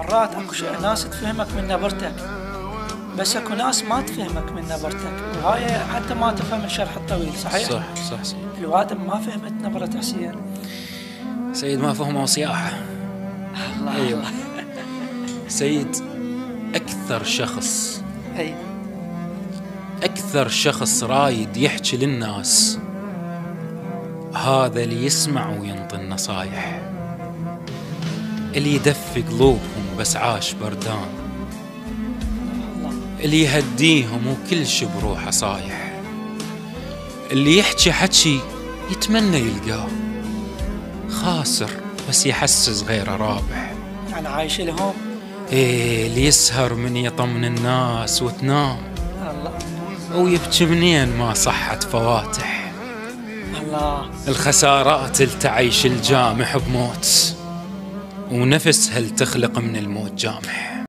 مرات اكو ناس تفهمك من نبرتك، بس اكو ناس ما تفهمك من نبرتك، وهاي حتى ما تفهم الشرح الطويل. صحيح؟ صح سيد. الوادم ما فهمت نبرة حسين. سيد ما فهموا صياحة. الله أيوه. الله. سيد، أكثر شخص رايد يحكي للناس هذا اللي يسمع وينطي النصايح، اللي يدفي قلوبهم بس عاش بردان، اللي يهديهم وكل شي بروحه صايح، اللي يحكي حكي يتمنى يلقاه خاسر بس يحسس غيره رابح. يعني عايش لهم. اللي يسهر من يطمن الناس وتنام الله. ويبكي منين ما صحت فواتح. الله. الخسارات التعيش الجامح بموت، ونفس هل تخلق من الموت جامح.